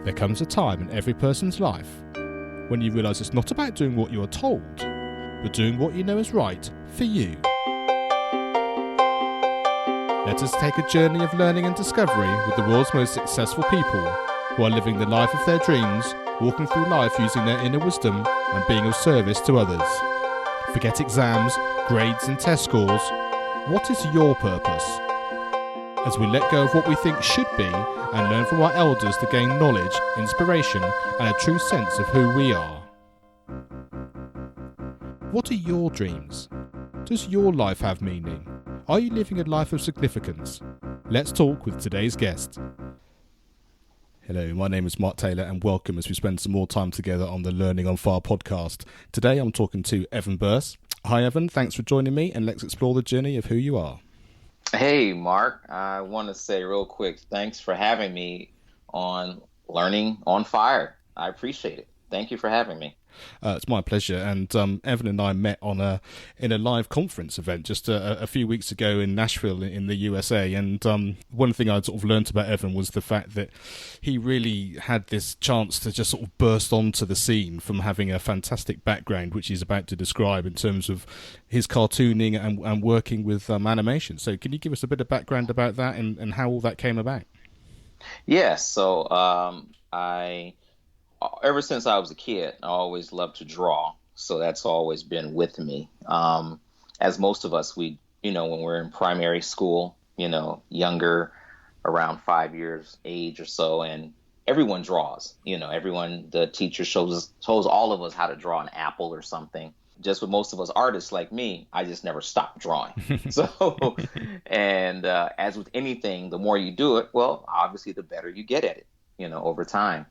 There comes a time in every person's life when you realise it's not about doing what you are told, but doing what you know is right for you. Let us take a journey of learning and discovery with the world's most successful people who are living the life of their dreams, walking through life using their inner wisdom and being of service to others. Forget exams, grades and test scores. What is your purpose? As we let go of what we think should be and learn from our elders to gain knowledge, inspiration and a true sense of who we are. What are your dreams? Does your life have meaning? Are you living a life of significance? Let's talk with today's guest. Hello, my name is Mark Taylor and welcome as we spend some more time together on the Learning on Fire podcast. Today I'm talking to Evan Burse. Hi Evan, thanks for joining me and let's explore the journey of who you are. Hey, Mark, I want to say real quick, thanks for having me on Learning on Fire. I appreciate it. Thank you for having me. It's my pleasure. And Evan and I met in a live conference event just a few weeks ago in Nashville in the USA. And one thing I'd sort of learnt about Evan was the fact that he really had this chance to just sort of burst onto the scene from having a fantastic background, which he's about to describe in terms of his cartooning and working with animation. So can you give us a bit of background about that and how all that came about? Yes. So ever since I was a kid, I always loved to draw. So that's always been with me. As most of us, when we're in primary school, younger, around 5 years age or so, and everyone draws, the teacher shows all of us how to draw an apple or something. Just with most of us artists like me, I just never stopped drawing. And as with anything, the more you do it, well, obviously the better you get at it, over time.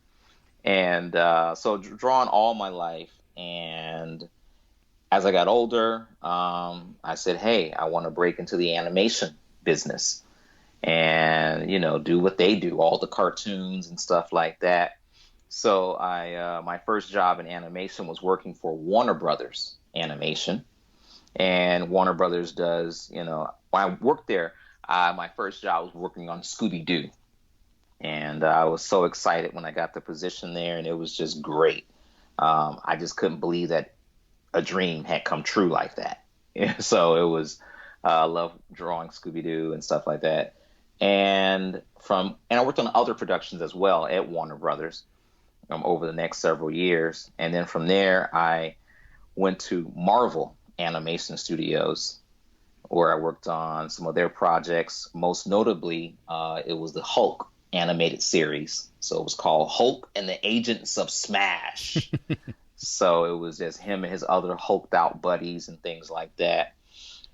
And so drawing all my life. And as I got older, I said, hey, I want to break into the animation business and, do what they do, all the cartoons and stuff like that. So my first job in animation was working for Warner Brothers Animation. And Warner Brothers does, when I worked there, my first job was working on Scooby-Doo. And I was so excited when I got the position there, and it was just great. I just couldn't believe that a dream had come true like that. So it was, I love drawing Scooby-Doo and stuff like that. And I worked on other productions as well at Warner Brothers over the next several years. And then from there, I went to Marvel Animation Studios, where I worked on some of their projects. Most notably, it was the Hulk animated series. So it was called Hulk and the Agents of S.M.A.S.H. So it was just him and his other hulked out buddies and things like that.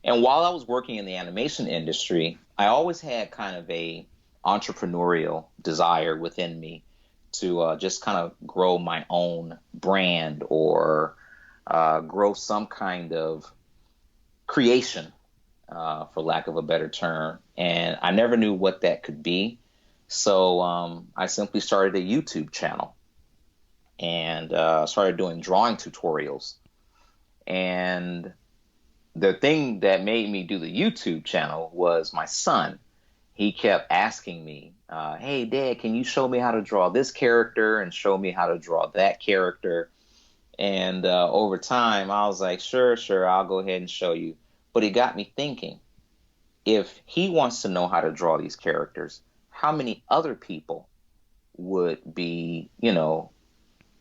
And while I was working in the animation industry, I always had kind of a entrepreneurial desire within me to just kind of grow my own brand or grow some kind of creation, for lack of a better term. And I never knew what that could be. So I simply started a YouTube channel and started doing drawing tutorials. And the thing that made me do the YouTube channel was my son. He kept asking me, hey, Dad, can you show me how to draw this character and show me how to draw that character? And over time, I was like, sure, I'll go ahead and show you. But it got me thinking, if he wants to know how to draw these characters, how many other people would be,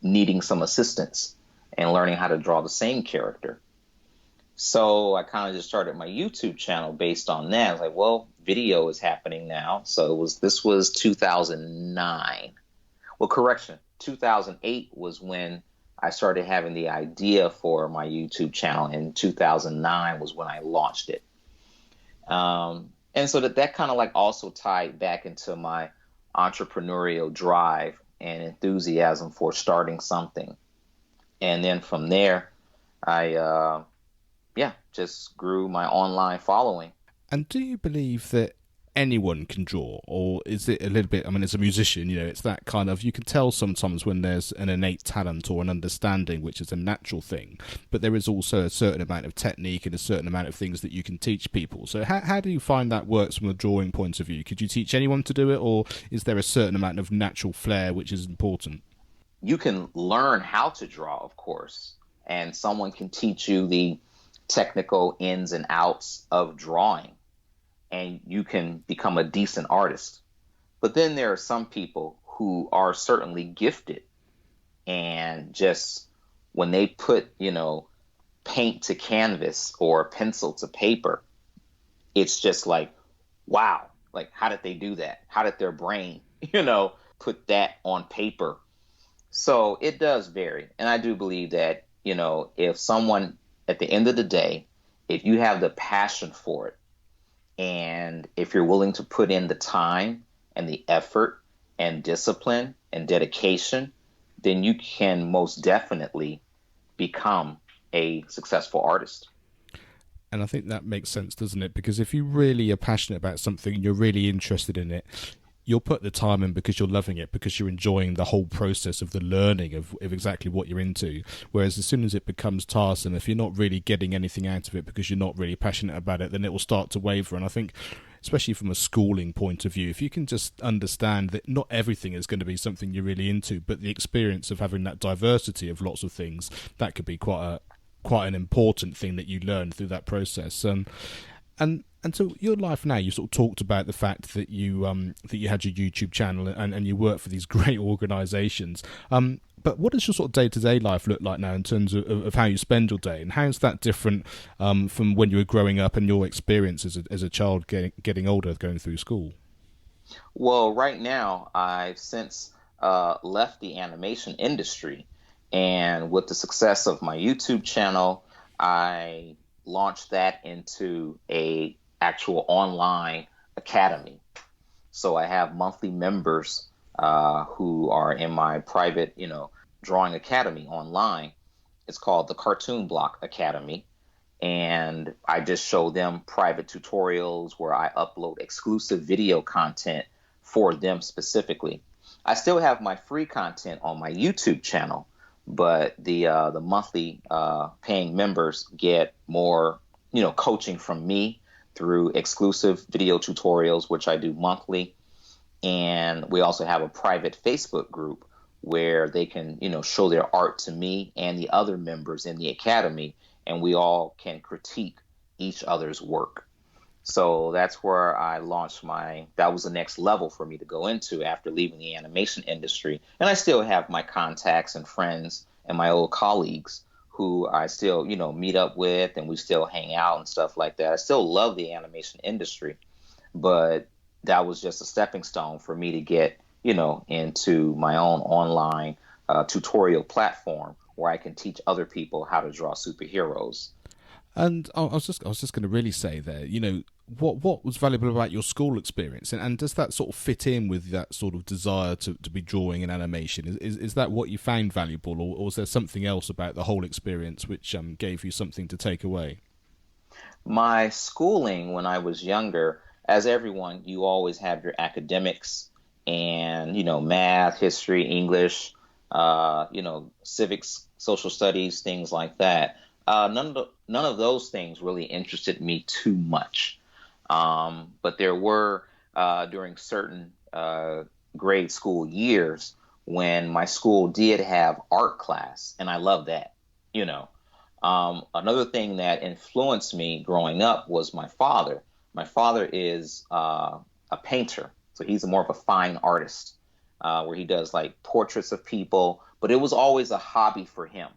needing some assistance and learning how to draw the same character? So I kind of just started my YouTube channel based on that. I was like, well, video is happening now. So this was 2009. Well, correction, 2008 was when I started having the idea for my YouTube channel, and 2009 was when I launched it. And so that kind of like also tied back into my entrepreneurial drive and enthusiasm for starting something. And then from there, I just grew my online following. And do you believe that anyone can draw, or is it a little bit? I mean, as a musician, it's that kind of, you can tell sometimes when there's an innate talent or an understanding, which is a natural thing, but there is also a certain amount of technique and a certain amount of things that you can teach people. So how do you find that works from a drawing point of view? Could you teach anyone to do it, or is there a certain amount of natural flair which is important? You can learn how to draw, of course, and someone can teach you the technical ins and outs of drawing, and you can become a decent artist. But then there are some people who are certainly gifted, and just when they put, paint to canvas or pencil to paper, it's just like, wow, like how did they do that? How did their brain, put that on paper? So it does vary. And I do believe that, if someone at the end of the day, if you have the passion for it, and if you're willing to put in the time and the effort and discipline and dedication, then you can most definitely become a successful artist. And I think that makes sense, doesn't it? Because if you really are passionate about something, you're really interested in it, you'll put the time in because you're loving it, because you're enjoying the whole process of the learning of exactly what you're into. Whereas as soon as it becomes tiresome, if you're not really getting anything out of it because you're not really passionate about it, then it will start to waver. And I think, especially from a schooling point of view, if you can just understand that not everything is going to be something you're really into, but the experience of having that diversity of lots of things, that could be quite an important thing that you learn through that process. And so your life now, you sort of talked about the fact that you had your YouTube channel and you work for these great organisations. But what does your sort of day-to-day life look like now in terms of how you spend your day, and how is that different from when you were growing up and your experience as a child getting older, going through school? Well, right now, I've since left the animation industry. And with the success of my YouTube channel, I launched that into a actual online academy. So I have monthly members who are in my private, drawing academy online. It's called the Cartoon Block Academy. And I just show them private tutorials where I upload exclusive video content for them specifically. I still have my free content on my YouTube channel, but the monthly paying members get more, coaching from me through exclusive video tutorials, which I do monthly. And we also have a private Facebook group where they can, show their art to me and the other members in the academy, and we all can critique each other's work. So that's where I launched that was the next level for me to go into after leaving the animation industry. And I still have my contacts and friends and my old colleagues who I still, meet up with, and we still hang out and stuff like that. I still love the animation industry, but that was just a stepping stone for me to get, into my own online tutorial platform where I can teach other people how to draw superheroes. And I was just going to really say there, what was valuable about your school experience, and does that sort of fit in with that sort of desire to be drawing in animation? Is that what you found valuable, or was there something else about the whole experience which gave you something to take away? My schooling when I was younger, as everyone, you always have your academics and, math, history, English, civics, social studies, things like that. None of those things really interested me too much. But there were during certain grade school years when my school did have art class, and I love that. You know, Another thing that influenced me growing up was my father. My father is a painter, so he's more of a fine artist, where he does like portraits of people, but it was always a hobby for him.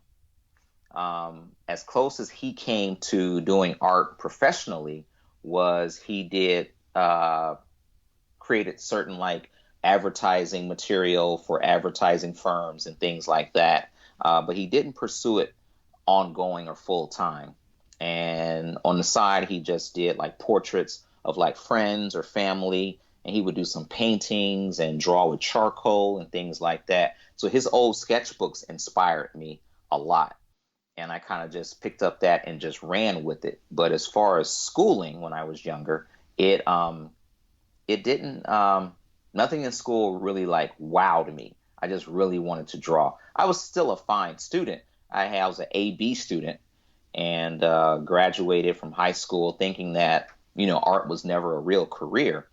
As close as he came to doing art professionally was he did created certain like advertising material for advertising firms and things like that. But he didn't pursue it ongoing or full time. And on the side, he just did like portraits of like friends or family, and he would do some paintings and draw with charcoal and things like that. So his old sketchbooks inspired me a lot. And I kind of just picked up that and just ran with it. But as far as schooling when I was younger, it it didn't, nothing in school really like wowed me. I just really wanted to draw. I was still a fine student. I was an A/B student, and graduated from high school thinking that, art was never a real career.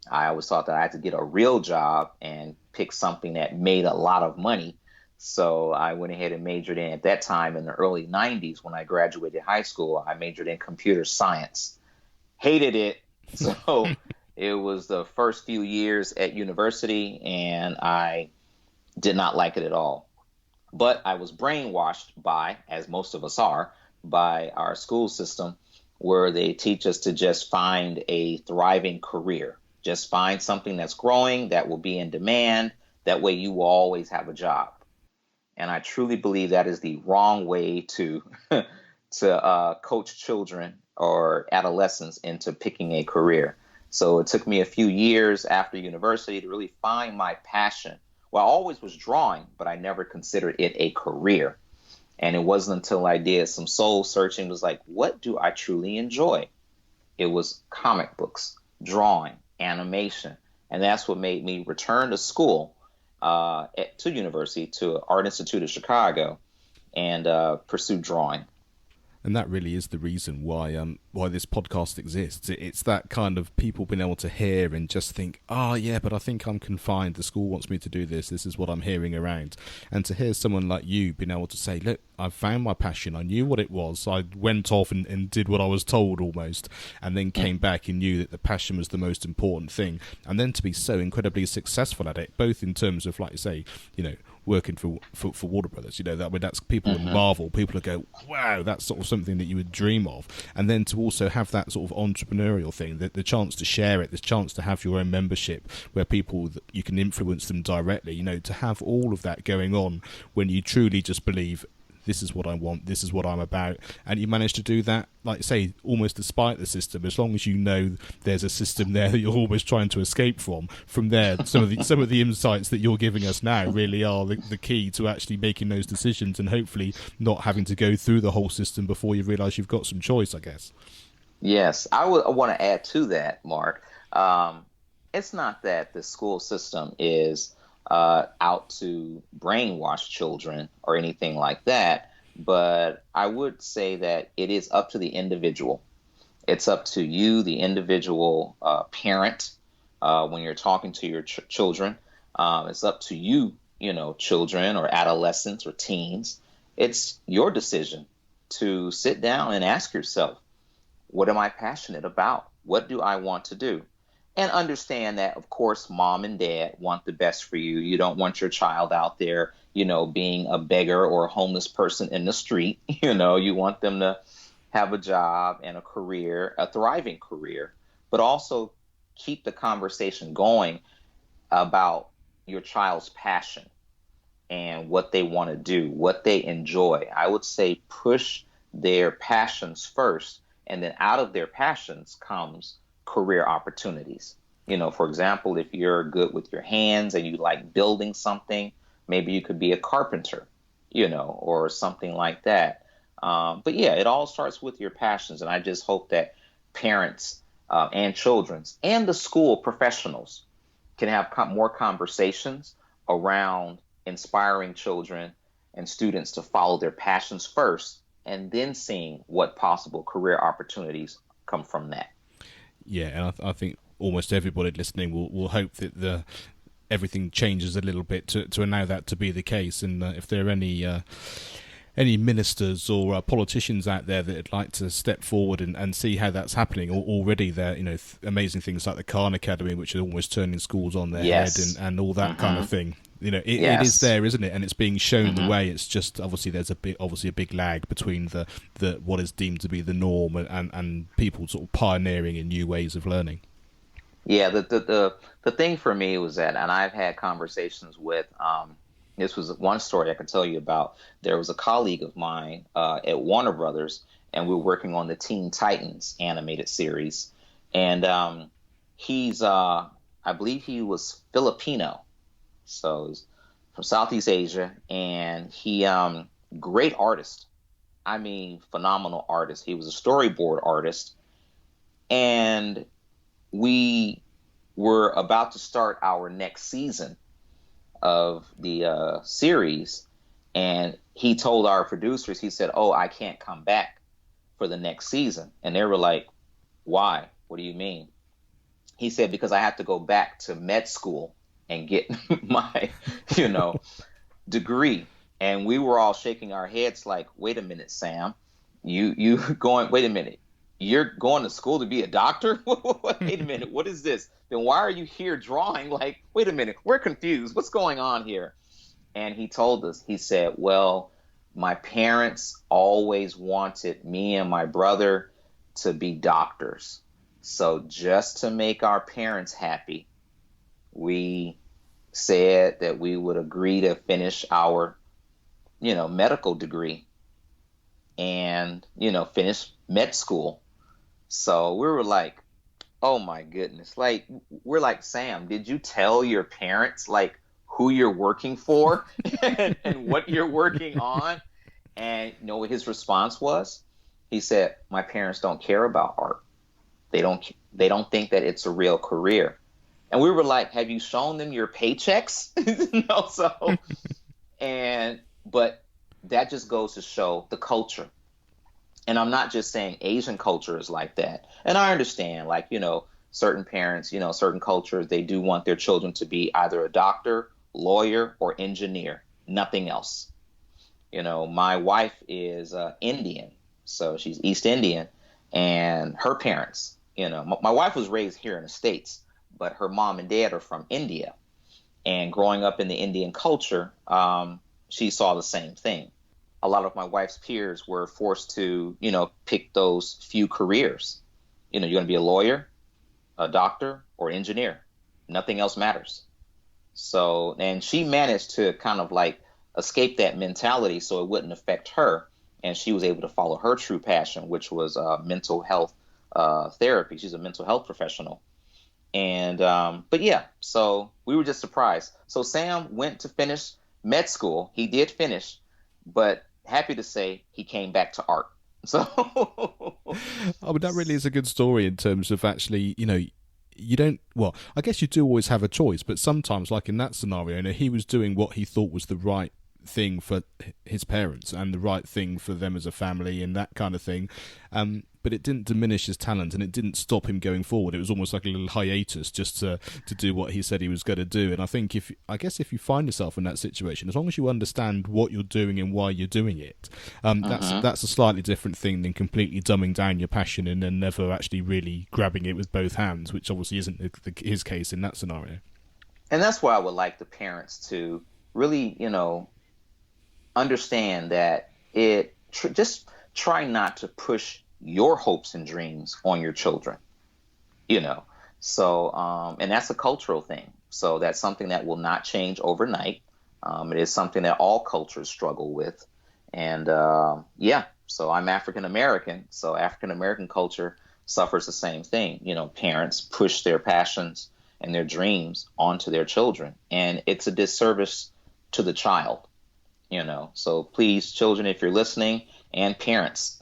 I always thought that I had to get a real job and pick something that made a lot of money. So I went ahead and majored in, at that time in the early 90s when I graduated high school, I majored in computer science. Hated it. So it was the first few years at university, and I did not like it at all. But I was brainwashed by, as most of us are, by our school system, where they teach us to just find a thriving career. Just find something that's growing, that will be in demand. That way you will always have a job. And I truly believe that is the wrong way to coach children or adolescents into picking a career. So it took me a few years after university to really find my passion. Well, I always was drawing, but I never considered it a career. And it wasn't until I did some soul searching, was like, what do I truly enjoy? It was comic books, drawing, animation. And that's what made me return to school, to university, to Art Institute of Chicago, and pursue drawing. And that really is the reason why this podcast exists. It's that kind of people being able to hear and just think, oh yeah, but I think I'm confined. The school wants me to do this. This is what I'm hearing around. And to hear someone like you being able to say, look, I found my passion. I knew what it was. I went off and did what I was told almost, and then came back and knew that the passion was the most important thing. And then to be so incredibly successful at it, both in terms of, like you say, working for Warner Brothers, that's people in Marvel, people who go, wow, that's sort of something that you would dream of. And then to also have that sort of entrepreneurial thing, the chance to share it, the chance to have your own membership where people, you can influence them directly, to have all of that going on when you truly just believe, this is what I want, this is what I'm about, and you manage to do that, like say, almost despite the system, as long as you know there's a system there that you're always trying to escape from. From there, some of the insights that you're giving us now really are the key to actually making those decisions, and hopefully not having to go through the whole system before you realise you've got some choice, I guess. Yes, I want to add to that, Mark. It's not that the school system is out to brainwash children or anything like that, but I would say that it is up to the individual. It's up to you, the individual parent, when you're talking to your children. It's up to you, children or adolescents or teens. It's your decision to sit down and ask yourself, what am I passionate about? What do I want to do? And understand that, of course, mom and dad want the best for you. You don't want your child out there, being a beggar or a homeless person in the street. You want them to have a job and a career, a thriving career, but also keep the conversation going about your child's passion and what they want to do, what they enjoy. I would say push their passions first, and then out of their passions comes career opportunities. For example, if you're good with your hands and you like building something, maybe you could be a carpenter, or something like that. But yeah, it all starts with your passions. And I just hope that parents and children's and the school professionals can have more conversations around inspiring children and students to follow their passions first, and then seeing what possible career opportunities come from that. Yeah, and I think almost everybody listening will hope that everything changes a little bit to allow that to be the case. And if there are any ministers or politicians out there that would like to step forward and see how that's happening, already there, amazing things like the Khan Academy, which are almost turning schools on their head, and all that kind of thing. It is there, isn't it? And it's being shown the way. It's just obviously there's a big lag between the what is deemed to be the norm and people sort of pioneering in new ways of learning. Yeah, the thing for me was that, and I've had conversations with. This was one story I can tell you about. There was a colleague of mine at Warner Brothers, and we were working on the Teen Titans animated series. And he's, I believe he was Filipino, so he's from Southeast Asia, and he, great artist. I mean, phenomenal artist. He was a storyboard artist, and we we're about to start our next season of the series, and he told our producers, he said, "Oh, I can't come back for the next season." And they were like, "Why? What do you mean?" He said, "Because I have to go back to med school and get my, you know, degree." And we were all shaking our heads like, "Wait a minute, Sam, you going? Wait a minute, you're going to school to be a doctor? Wait a minute, what is this? Then why are you here drawing? Like, wait a minute, we're confused. What's going on here?" And he told us, he said, "Well, my parents always wanted me and my brother to be doctors. So just to make our parents happy, we said that we would agree to finish our, medical degree and, finish med school." So we were like, oh my goodness. Like, we're like, "Sam, did you tell your parents, like, who you're working for and what you're working on?" And you know what his response was? He said, "My parents don't care about art. They don't think that it's a real career." And we were like, "Have you shown them your paychecks?" But that just goes to show the culture. And I'm not just saying Asian culture is like that. And I understand, like, certain parents, certain cultures, they do want their children to be either a doctor, lawyer, or engineer, nothing else. My wife is Indian, so she's East Indian, and her parents, my wife was raised here in the States, but her mom and dad are from India. And growing up in the Indian culture, she saw the same thing. A lot of my wife's peers were forced to, pick those few careers. You're going to be a lawyer, a doctor, or engineer. Nothing else matters. So, and she managed to kind of like escape that mentality so it wouldn't affect her. And she was able to follow her true passion, which was mental health therapy. She's a mental health professional. And, but yeah, so we were just surprised. So Sam went to finish med school. He did finish, but happy to say he came back to art. So, oh, but that really is a good story in terms of actually, you don't, well, I guess you do always have a choice, but sometimes, like in that scenario, he was doing what he thought was the right thing for his parents and the right thing for them as a family and that kind of thing. But it didn't diminish his talent and it didn't stop him going forward. It was almost like a little hiatus just to do what he said he was going to do. And I think if you find yourself in that situation, as long as you understand what you're doing and why you're doing it, that's a slightly different thing than completely dumbing down your passion and then never actually really grabbing it with both hands, which obviously isn't his case in that scenario. And that's why I would like the parents to really, understand that just try not to push your hopes and dreams on your children, So, and that's a cultural thing. So that's something that will not change overnight. It is something that all cultures struggle with. And so I'm African American. So African American culture suffers the same thing. Parents push their passions and their dreams onto their children. And it's a disservice to the child, So please, children, if you're listening, and parents,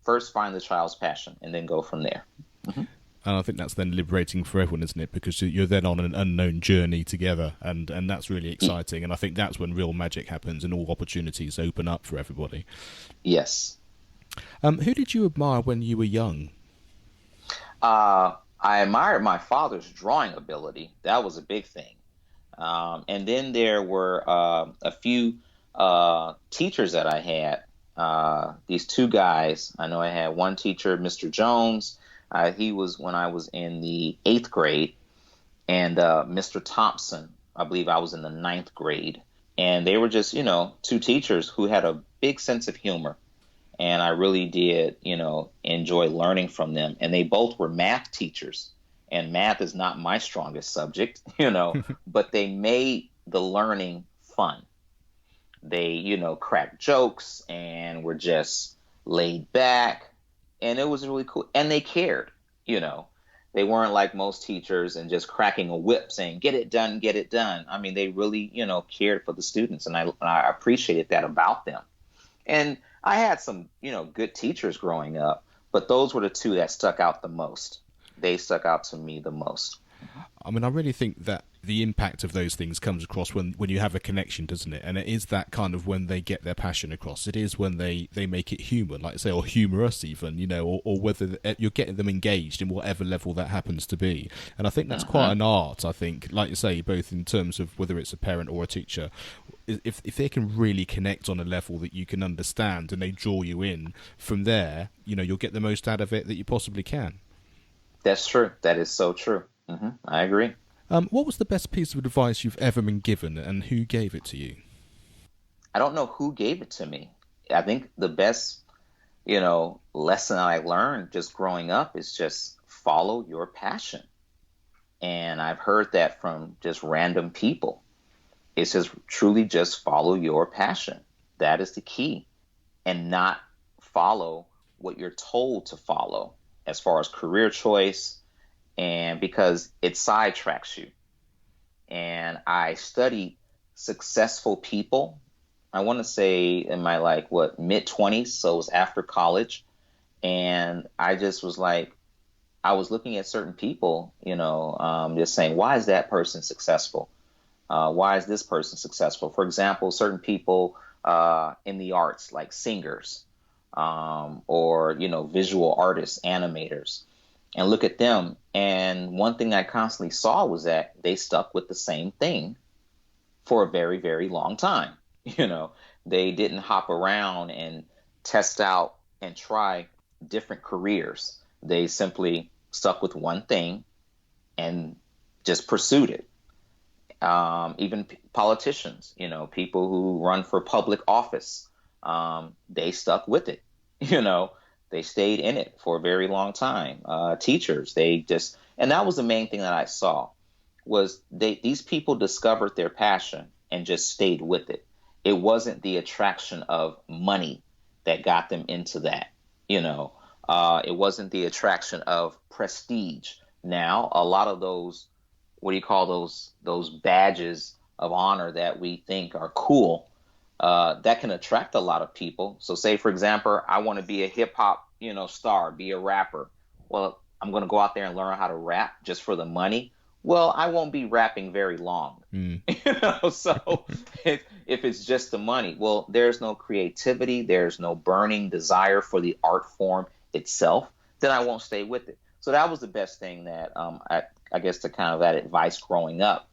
first find the child's passion and then go from there. Mm-hmm. And I think that's then liberating for everyone, isn't it? Because you're then on an unknown journey together, and that's really exciting. And I think that's when real magic happens and all opportunities open up for everybody. Yes. Who did you admire when you were young? I admired my father's drawing ability. That was a big thing. And then there were a few teachers that I had. These two guys. I know I had one teacher, Mr. Jones. He was when I was in the 8th grade, and Mr. Thompson, I believe I was in the 9th grade. And they were just, two teachers who had a big sense of humor. And I really did, enjoy learning from them. And they both were math teachers. And math is not my strongest subject, but they made the learning fun. They, cracked jokes and were just laid back. And it was really cool. And they cared, They weren't like most teachers and just cracking a whip saying, get it done, get it done. I mean, they really, cared for the students. And I appreciated that about them. And I had some, good teachers growing up, but those were the two that stuck out the most. they stuck out to me the most. I mean, I really think that the impact of those things comes across when you have a connection, doesn't it? And it is that kind of when they get their passion across. It is when they make it human, like I say, or humorous even, or whether you're getting them engaged in whatever level that happens to be. And I think that's quite an art, I think, like you say, both in terms of whether it's a parent or a teacher. If they can really connect on a level that you can understand and they draw you in from there, you'll get the most out of it that you possibly can. That's true. That is so true. I agree. What was the best piece of advice you've ever been given, and who gave it to you? I don't know who gave it to me. I think the best, lesson I learned just growing up is just follow your passion. And I've heard that from just random people. It's just truly just follow your passion. That is the key. And not follow what you're told to follow as far as career choice, and because it sidetracks you. And I studied successful people. I want to say in my mid 20s, so it was after college, and I just was like, I was looking at certain people, just saying, why is that person successful? Why is this person successful? For example, certain people in the arts, like singers, or visual artists, animators, and look at them. And one thing I constantly saw was that they stuck with the same thing for a very, very long time. They didn't hop around and test out and try different careers. They simply stuck with one thing and just pursued it. Even politicians, people who run for public office, they stuck with it. They stayed in it for a very long time. Teachers, and that was the main thing that I saw, was these people discovered their passion and just stayed with it. It wasn't the attraction of money that got them into that. It wasn't the attraction of prestige. Now, a lot of those, what do you call those badges of honor that we think are cool, that can attract a lot of people. So say, for example, I want to be a hip hop, star, be a rapper. Well, I'm going to go out there and learn how to rap just for the money. Well, I won't be rapping very long. So if it's just the money, well, there's no creativity, there's no burning desire for the art form itself, then I won't stay with it. So that was the best thing that I guess the kind of that advice growing up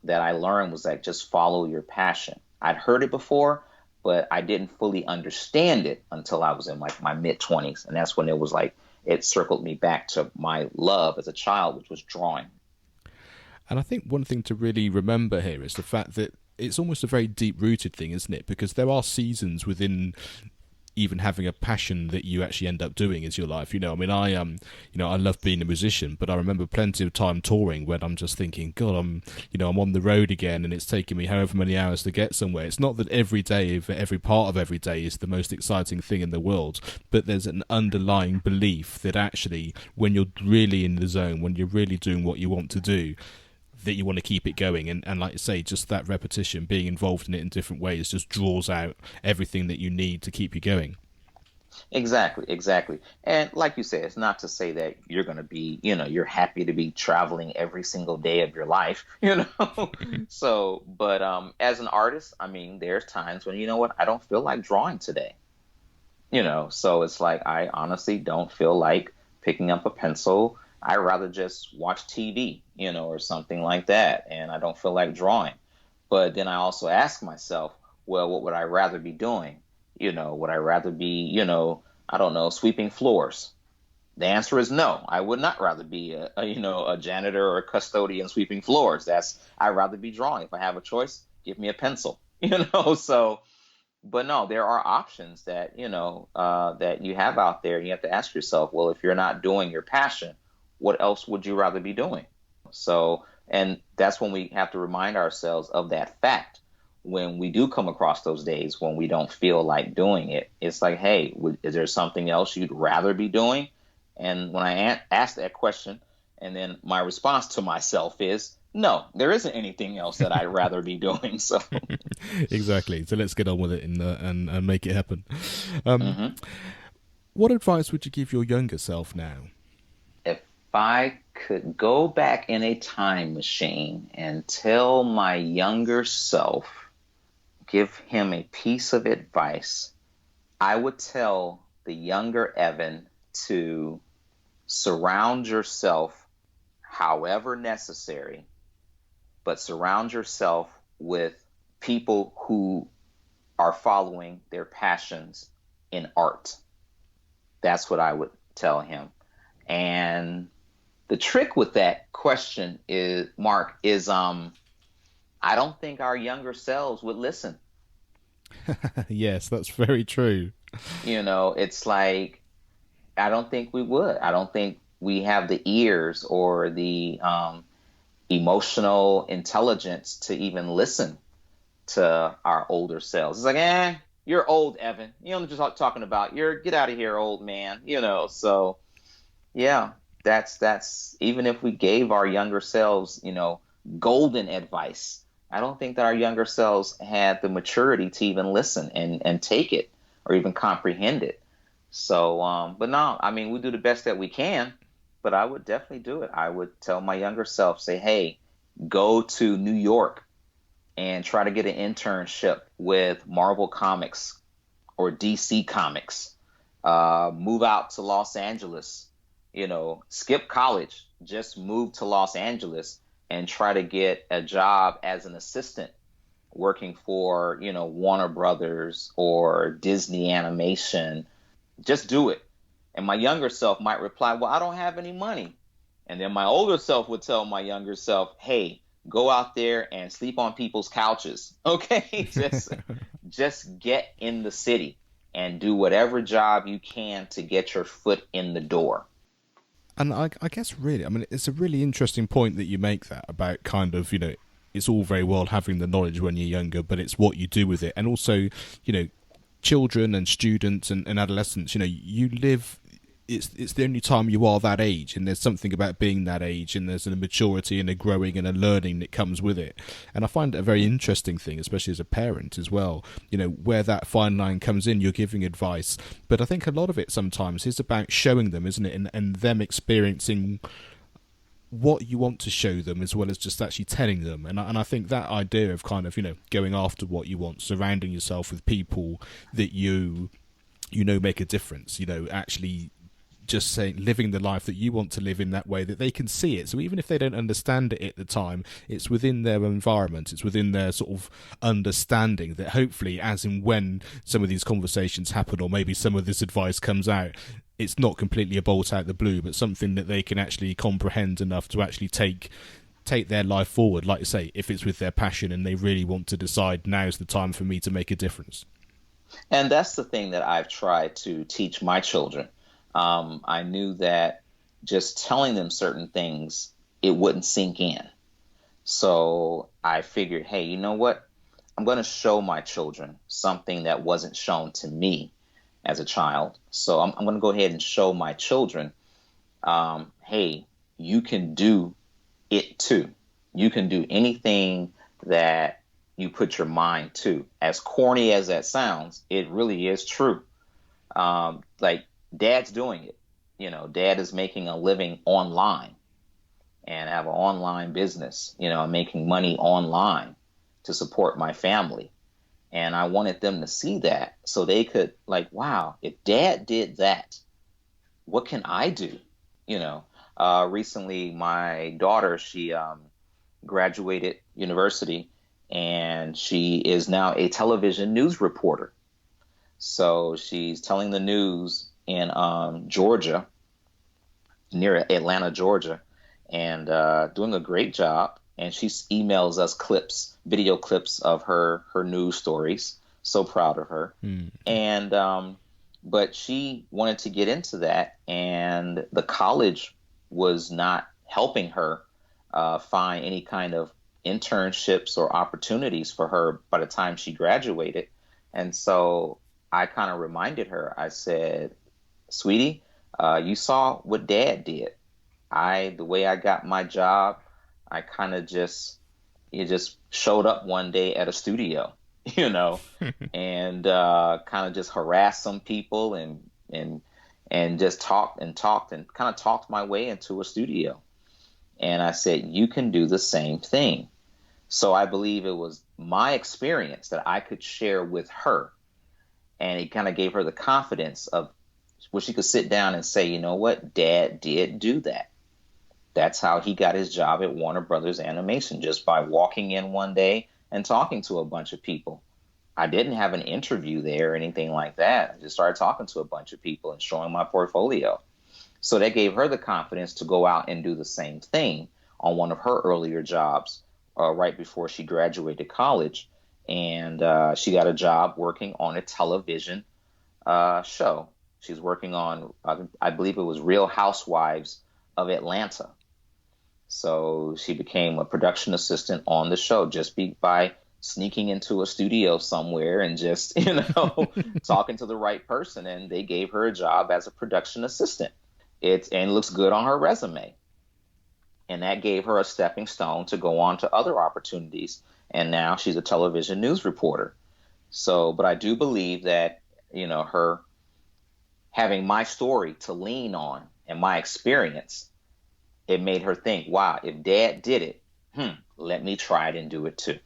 that I learned was like, just follow your passion. I'd heard it before, but I didn't fully understand it until I was in my mid 20s. And that's when it was like, it circled me back to my love as a child, which was drawing. And I think one thing to really remember here is the fact that it's almost a very deep-rooted thing, isn't it? Because there are seasons within even having a passion that you actually end up doing as your life. I mean, I love being a musician, but I remember plenty of time touring when I'm just thinking, God, I'm on the road again, and it's taking me however many hours to get somewhere. It's not that every day, every part of every day is the most exciting thing in the world, but there's an underlying belief that actually, when you're really in the zone, when you're really doing what you want to do, that you want to keep it going, and like you say, just that repetition, being involved in it in different ways, just draws out everything that you need to keep you going. Exactly. And like you said, it's not to say that you're going to be, you're happy to be traveling every single day of your life, So, but as an artist, I mean, there's times when, I don't feel like drawing today, so it's like, I honestly don't feel like picking up a pencil. I rather just watch TV, or something like that, and I don't feel like drawing. But then I also ask myself, well, what would I rather be doing? Would I rather be, I don't know, sweeping floors? The answer is no. I would not rather be a janitor or a custodian sweeping floors. I'd rather be drawing. If I have a choice, give me a pencil, So, but no, there are options that, that you have out there. And you have to ask yourself, well, if you're not doing your passion, what else would you rather be doing? So, and that's when we have to remind ourselves of that fact. When we do come across those days when we don't feel like doing it, it's like, hey, is there something else you'd rather be doing? And when I ask that question, and then my response to myself is, no, there isn't anything else that I'd rather be doing. So exactly. So let's get on with it and make it happen. What advice would you give your younger self now? I could go back in a time machine and tell my younger self, give him a piece of advice, I would tell the younger Evan to surround yourself however necessary, but surround yourself with people who are following their passions in art. That's what I would tell him. And the trick with that question is, Mark, is I don't think our younger selves would listen. Yes, that's very true. It's like I don't think we would. I don't think we have the ears or the emotional intelligence to even listen to our older selves. It's like, you're old, Evan. Just talking about get out of here, old man. So yeah, that's even if we gave our younger selves, golden advice, I don't think that our younger selves had the maturity to even listen and take it or even comprehend it. So, but no, I mean, we do the best that we can, but I would definitely do it. I would tell my younger self, say, hey, go to New York and try to get an internship with Marvel Comics or DC Comics. Move out to Los Angeles, skip college, just move to Los Angeles and try to get a job as an assistant working for, Warner Brothers or Disney Animation. Just do it. And my younger self might reply, well, I don't have any money. And then my older self would tell my younger self, hey, go out there and sleep on people's couches. Okay? Just get in the city and do whatever job you can to get your foot in the door. And I guess really, I mean, it's a really interesting point that you make that about kind of, it's all very well having the knowledge when you're younger, but it's what you do with it. And also, children and students and adolescents, you live, it's the only time you are that age, and there's something about being that age, and there's a maturity and a growing and a learning that comes with it. And I find it a very interesting thing, especially as a parent as well, where that fine line comes in. You're giving advice, but I think a lot of it sometimes is about showing them, isn't it, and them experiencing what you want to show them as well as just actually telling them. And I think that idea of kind of going after what you want, surrounding yourself with people that make a difference, actually just saying, living the life that you want to live in that way that they can see it. So even if they don't understand it at the time, it's within their environment, it's within their sort of understanding that hopefully, as and when some of these conversations happen, or maybe some of this advice comes out, it's not completely a bolt out the blue, but something that they can actually comprehend enough to actually take their life forward. Like I say, if it's with their passion and they really want to decide, now's the time for me to make a difference. And that's the thing that I've tried to teach my children. I knew that just telling them certain things, it wouldn't sink in. So I figured, hey, you know what? I'm going to show my children something that wasn't shown to me as a child. So I'm going to go ahead and show my children, hey, you can do it too. You can do anything that you put your mind to. As corny as that sounds, it really is true. Like, Dad's doing it. Dad is making a living online and have an online business, making money online to support my family. And I wanted them to see that so they could, like, wow, if Dad did that, what can I do? Recently my daughter, she graduated university and she is now a television news reporter. So she's telling the news in Georgia, near Atlanta, Georgia, and doing a great job. And she emails us video clips of her news stories. So proud of her. And but she wanted to get into that, and the college was not helping her find any kind of internships or opportunities for her by the time she graduated. And so I kind of reminded her, I said, sweetie, you saw what Dad did. The way I got my job, I kind of just showed up one day at a studio, and kind of just harassed some people and and just talked and talked and kind of talked my way into a studio. And I said, you can do the same thing. So I believe it was my experience that I could share with her. And it kind of gave her the confidence of where she could sit down and say, you know what, Dad did do that. That's how he got his job at Warner Brothers Animation, just by walking in one day and talking to a bunch of people. I didn't have an interview there or anything like that. I just started talking to a bunch of people and showing my portfolio. So that gave her the confidence to go out and do the same thing on one of her earlier jobs right before she graduated college. And she got a job working on a television show. She's working on, I believe it was Real Housewives of Atlanta. So she became a production assistant on the show just by sneaking into a studio somewhere and just, talking to the right person. And they gave her a job as a production assistant. And looks good on her resume. And that gave her a stepping stone to go on to other opportunities. And now she's a television news reporter. So, but I do believe that, her having my story to lean on and my experience, it made her think, wow, if Dad did it, let me try it and do it too.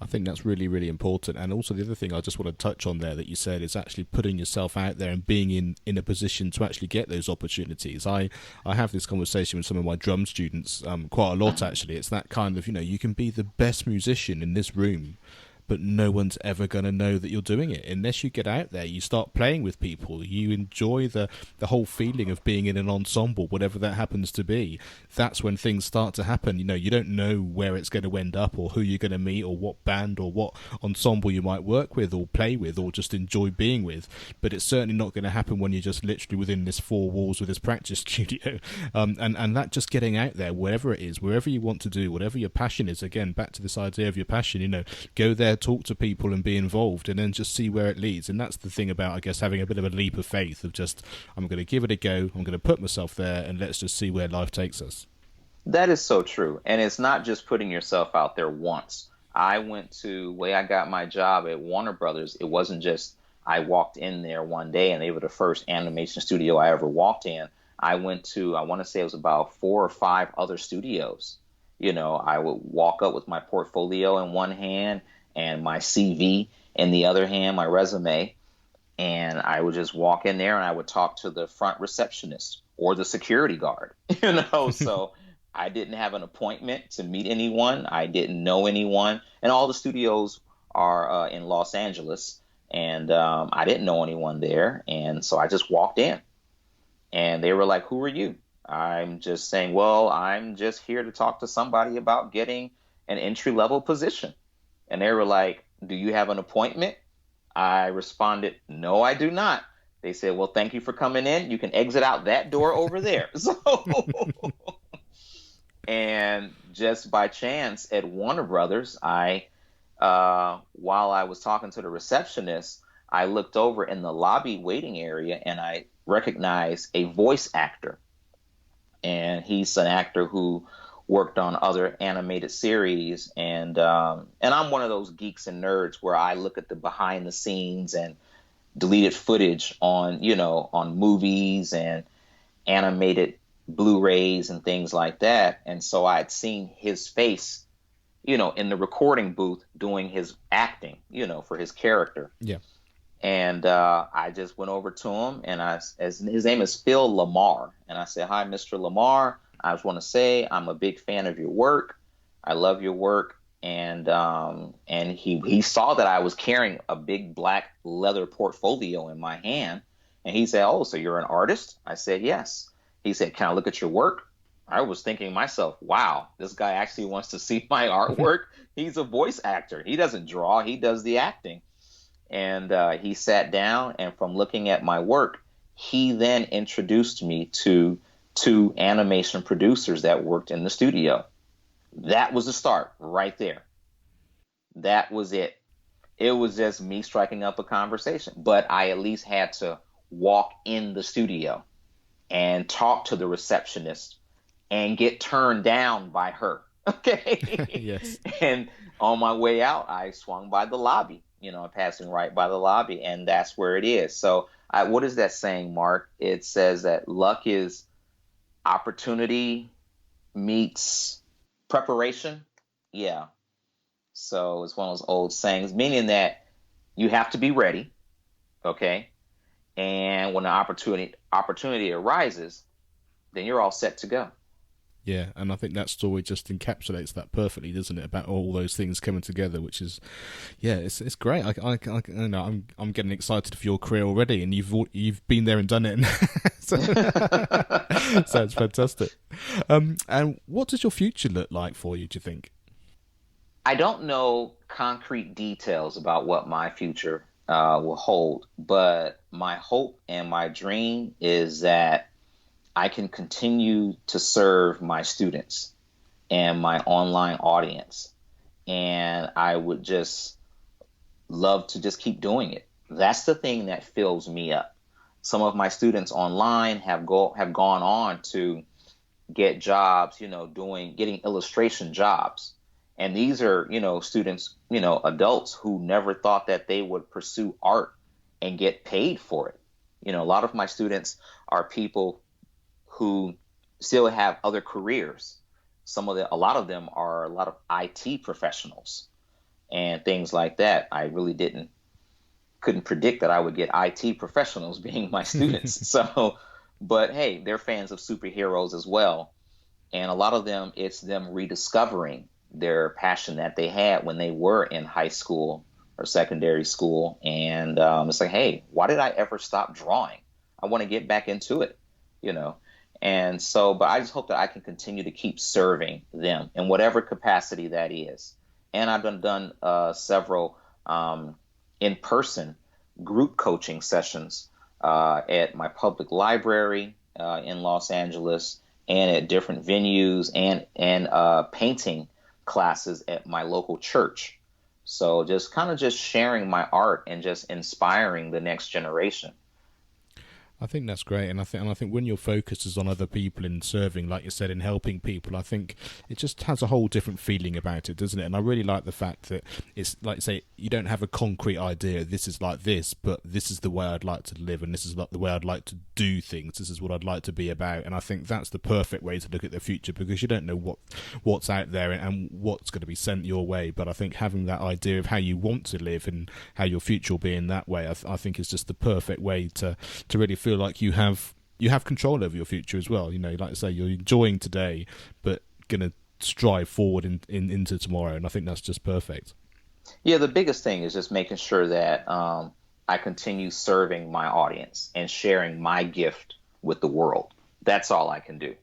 I think that's really, really important. And also the other thing I just want to touch on there that you said is actually putting yourself out there and being in a position to actually get those opportunities. I have this conversation with some of my drum students quite a lot, actually. It's that kind of, you can be the best musician in this room, but no one's ever going to know that you're doing it unless you get out there, you start playing with people, you enjoy the whole feeling of being in an ensemble, whatever that happens to be. That's when things start to happen. You don't know where it's going to end up or who you're going to meet or what band or what ensemble you might work with or play with or just enjoy being with, but it's certainly not going to happen when you're just literally within this four walls with this practice studio. And that just getting out there, wherever it is, wherever you want to do, whatever your passion is, again, back to this idea of your passion, go there, talk to people and be involved, and then just see where it leads. And that's the thing about, I guess, having a bit of a leap of faith of just, I'm going to give it a go, I'm going to put myself there, and let's just see where life takes us. That is so true. And it's not just putting yourself out there once. I went to, way I got my job at Warner Brothers, it wasn't just I walked in there one day and they were the first animation studio I ever walked in. I went to, I want to say it was about 4 or 5 other studios. I would walk up with my portfolio in one hand and my CV in the other hand, my resume, and I would just walk in there and I would talk to the front receptionist or the security guard, so I didn't have an appointment to meet anyone. I didn't know anyone, and all the studios are in Los Angeles, and I didn't know anyone there, and so I just walked in, and they were like, "Who are you?" I'm just saying, "Well, I'm just here to talk to somebody about getting an entry-level position." And they were like, "Do you have an appointment?" I responded, "No, I do not." They said, "Well, thank you for coming in. You can exit out that door over there." So, and just by chance at Warner Brothers, while I was talking to the receptionist, I looked over in the lobby waiting area and I recognized a voice actor. And he's an actor who worked on other animated series, and I'm one of those geeks and nerds where I look at the behind the scenes and deleted footage on movies and animated Blu-rays and things like that. And so I'd seen his face, in the recording booth doing his acting, for his character. Yeah. And I just went over to him, and his name is Phil Lamar, and I said, "Hi, Mr. Lamar. I just want to say I'm a big fan of your work. I love your work." And he saw that I was carrying a big black leather portfolio in my hand, and he said, "Oh, so you're an artist?" I said, "Yes." He said, "Can I look at your work?" I was thinking to myself, wow, this guy actually wants to see my artwork. He's a voice actor. He doesn't draw. He does the acting. And he sat down, and from looking at my work, he then introduced me to 2 animation producers that worked in the studio. That was the start right there. That was it. It was just me striking up a conversation. But I at least had to walk in the studio and talk to the receptionist and get turned down by her. Okay. Yes. And on my way out, I swung by the lobby. I'm passing right by the lobby, and that's where it is. So, what is that saying, Mark? It says that luck is opportunity meets preparation. Yeah. So it's one of those old sayings, meaning that you have to be ready, okay? And when the opportunity arises, then you're all set to go. Yeah, and I think that story just encapsulates that perfectly, doesn't it? About all those things coming together, which is, yeah, it's great. You know, I'm getting excited for your career already, and you've been there and done it, and so, so it's fantastic. And what does your future look like for you? Do you think? I don't know concrete details about what my future will hold, but my hope and my dream is that I can continue to serve my students and my online audience. And I would just love to just keep doing it. That's the thing that fills me up. Some of my students online have gone on to get jobs, getting illustration jobs. And these are, students, adults who never thought that they would pursue art and get paid for it. A lot of my students are people who still have other careers. A lot of them are a lot of IT professionals and things like that. I really couldn't predict that I would get IT professionals being my students. So, but hey, they're fans of superheroes as well. And a lot of them, it's them rediscovering their passion that they had when they were in high school or secondary school. And it's like, hey, why did I ever stop drawing? I want to get back into it, you know. And so, but I just hope that I can continue to keep serving them in whatever capacity that is. And I've done several in-person group coaching sessions at my public library in Los Angeles, and at different venues, and painting classes at my local church. So just kind of just sharing my art and just inspiring the next generation. I think that's great, and I think when your focus is on other people and serving, like you said, in helping people, I think it just has a whole different feeling about it, doesn't it? And I really like the fact that it's like, say, you don't have a concrete idea. This is like this, but this is the way I'd like to live, and this is like the way I'd like to do things. This is what I'd like to be about, and I think that's the perfect way to look at the future, because you don't know what's out there and what's going to be sent your way. But I think having that idea of how you want to live and how your future will be in that way, I think is just the perfect way to really feel like you have control over your future as well. Like I say, you're enjoying today, but gonna strive forward into tomorrow, and I think that's just perfect. Yeah, the biggest thing is just making sure that I continue serving my audience and sharing my gift with the world. That's all I can do.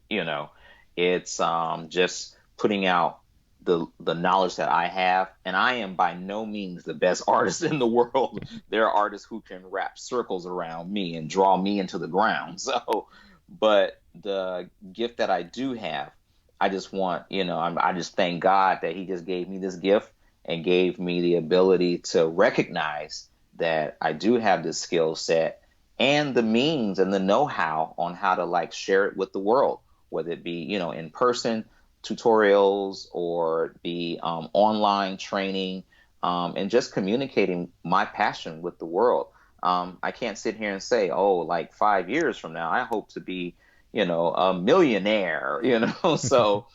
It's just putting out the knowledge that I have, and I am by no means the best artist in the world. There are artists who can wrap circles around me and draw me into the ground. So, but the gift that I do have, I just want, I just thank God that He just gave me this gift and gave me the ability to recognize that I do have this skill set and the means and the know-how on how to like share it with the world, whether it be, in person tutorials or be online training, and just communicating my passion with the world. I can't sit here and say, oh, like 5 years from now, I hope to be, a millionaire, So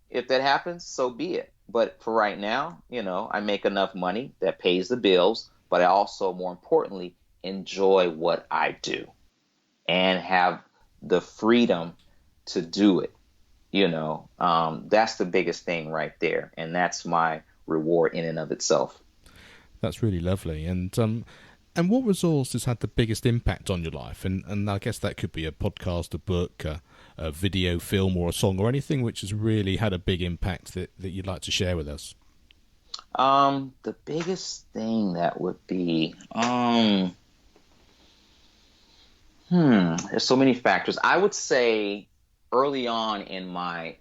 if that happens, so be it. But for right now, I make enough money that pays the bills, but I also, more importantly, enjoy what I do and have the freedom to do it. That's the biggest thing right there, and that's my reward in and of itself. That's really lovely. And what resources had the biggest impact on your life? And I guess that could be a podcast, a book, a video, film, or a song, or anything which has really had a big impact that you'd like to share with us. The biggest thing that would be, there's so many factors. I would say early on in my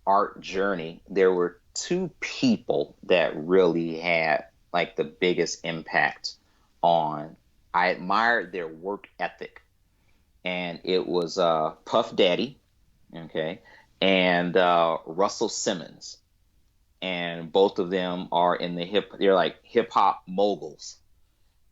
art journey, there were two people that really had like the biggest impact on. I admired their work ethic, and it was Puff Daddy, okay, and Russell Simmons. and both of them are in they're like hip hop moguls.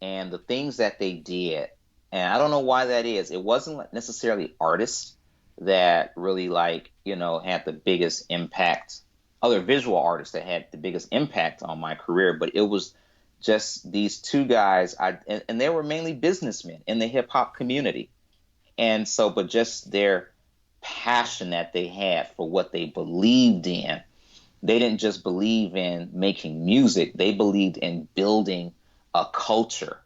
And the things that they did, and I don't know why that is. It wasn't necessarily artists that really like, had the biggest impact, other visual artists that had the biggest impact on my career, but it was just these two guys. And they were mainly businessmen in the hip hop community. And so, but just their passion that they had for what they believed in. They didn't just believe in making music, they believed in building a culture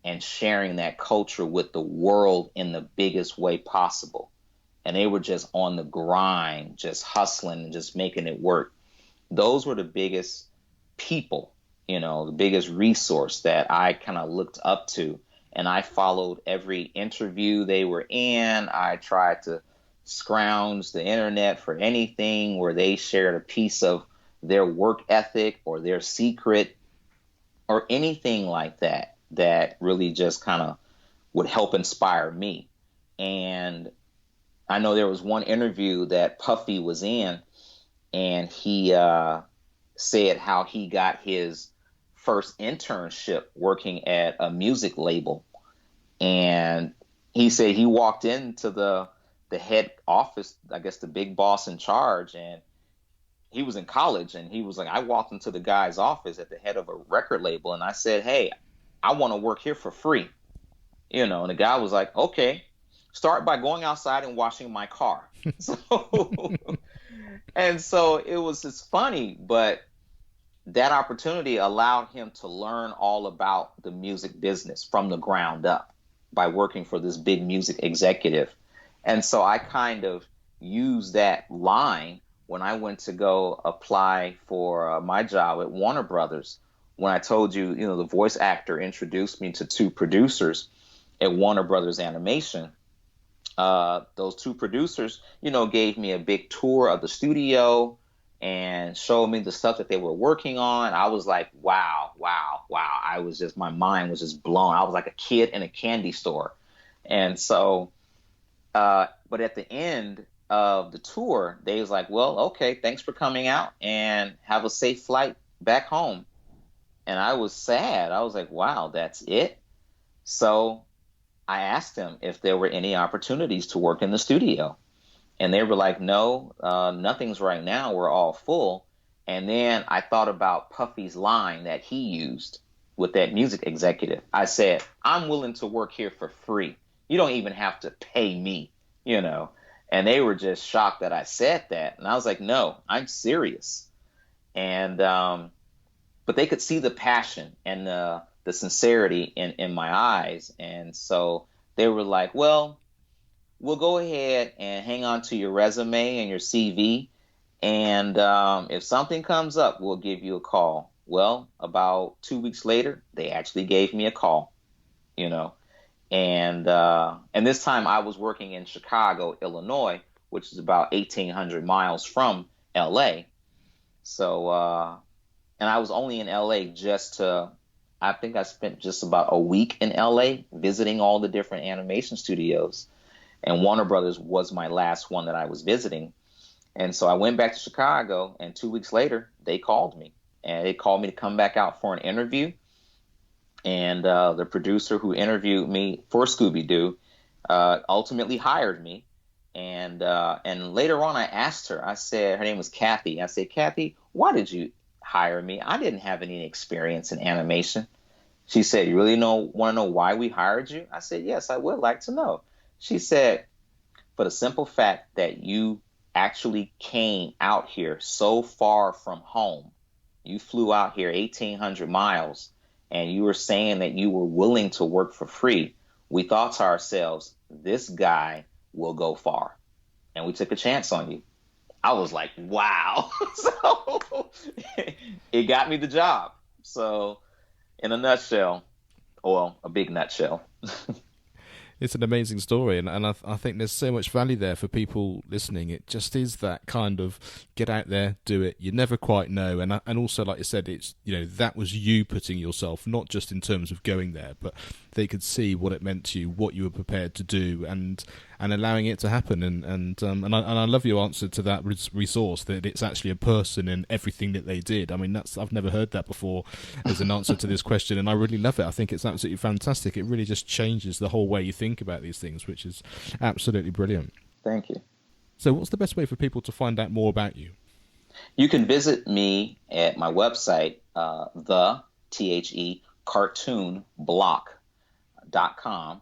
and sharing that culture with the world in the biggest way possible. And they were just on the grind, just hustling and just making it work. Those were the biggest people, the biggest resource that I kind of looked up to. And I followed every interview they were in. I tried to scrounge the internet for anything where they shared a piece of their work ethic or their secret or anything like that that really just kind of would help inspire me. And I know there was one interview that Puffy was in, and he said how he got his first internship working at a music label. And he said he walked into the head office, I guess the big boss in charge, and he was in college, and he was like, I walked into the guy's office at the head of a record label, and I said, hey, I want to work here for free. And the guy was like, okay, start by going outside and washing my car. So, and so it was just funny, but that opportunity allowed him to learn all about the music business from the ground up by working for this big music executive. And so I kind of used that line when I went to go apply for my job at Warner Brothers. When I told you, the voice actor introduced me to two producers at Warner Brothers Animation. Those two producers, gave me a big tour of the studio and showed me the stuff that they were working on. I was like, wow, wow, wow. My mind was just blown. I was like a kid in a candy store. And so, but at the end of the tour, they was like, well, okay, thanks for coming out and have a safe flight back home. And I was sad. I was like, wow, that's it. So I asked them if there were any opportunities to work in the studio. And they were like, no, nothing's right now. We're all full. And then I thought about Puffy's line that he used with that music executive. I said, I'm willing to work here for free. You don't even have to pay me, And they were just shocked that I said that. And I was like, no, I'm serious. And, but they could see the passion and the sincerity in my eyes. And so they were like, well, we'll go ahead and hang on to your resume and your CV. And if something comes up, we'll give you a call. Well, about 2 weeks later, they actually gave me a call, you know. And this time I was working in Chicago, Illinois, which is about 1,800 miles from LA. So, and I was only in LA I think I spent just about a week in LA visiting all the different animation studios. And Warner Brothers was my last one that I was visiting. And so I went back to Chicago, and 2 weeks later, they called me. And they called me to come back out for an interview. And the producer who interviewed me for Scooby-Doo ultimately hired me. And later on, I asked her, I said, her name was Kathy. I said, Kathy, why did you hire me? I didn't have any experience in animation. She said, you really want to know why we hired you? I said, yes, I would like to know. She said, for the simple fact that you actually came out here so far from home. You flew out here 1,800 miles, and you were saying that you were willing to work for free. We thought to ourselves, this guy will go far. And we took a chance on you. I was like, wow. So it got me the job. So in a nutshell, well, a big nutshell. It's an amazing story, and I think there's so much value there for people listening. It just is that kind of get out there, do it. You never quite know, and also, like you said, it's, you know, that was you putting yourself, not just in terms of going there, but they could see what it meant to you, what you were prepared to do, and allowing it to happen. And I love your answer to that resource, that it's actually a person in everything that they did. I mean, I've never heard that before as an answer to this question, and I really love it. I think it's absolutely fantastic. It really just changes the whole way you think about these things, which is absolutely brilliant. Thank you. So what's the best way for people to find out more about you? You can visit me at my website, cartoonblock.com.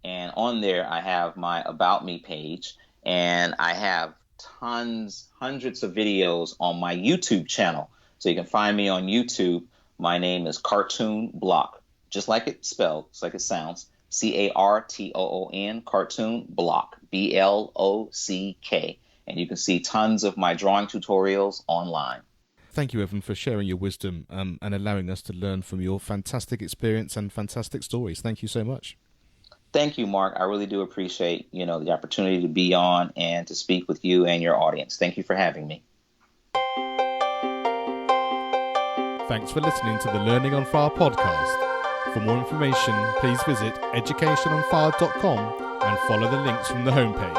And on there, I have my About Me page, and I have hundreds of videos on my YouTube channel. So you can find me on YouTube. My name is Cartoon Block, just like it's spelled, just like it sounds. CARTOON, Cartoon Block, BLOCK. And you can see tons of my drawing tutorials online. Thank you, Evan, for sharing your wisdom and allowing us to learn from your fantastic experience and fantastic stories. Thank you so much. Thank you, Mark. I really do appreciate, the opportunity to be on and to speak with you and your audience. Thank you for having me. Thanks for listening to the Learning on Fire podcast. For more information, please visit educationonfire.com and follow the links from the homepage.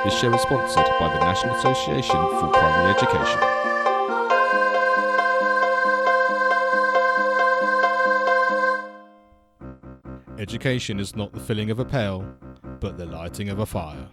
This show is sponsored by the National Association for Primary Education. Education is not the filling of a pail, but the lighting of a fire.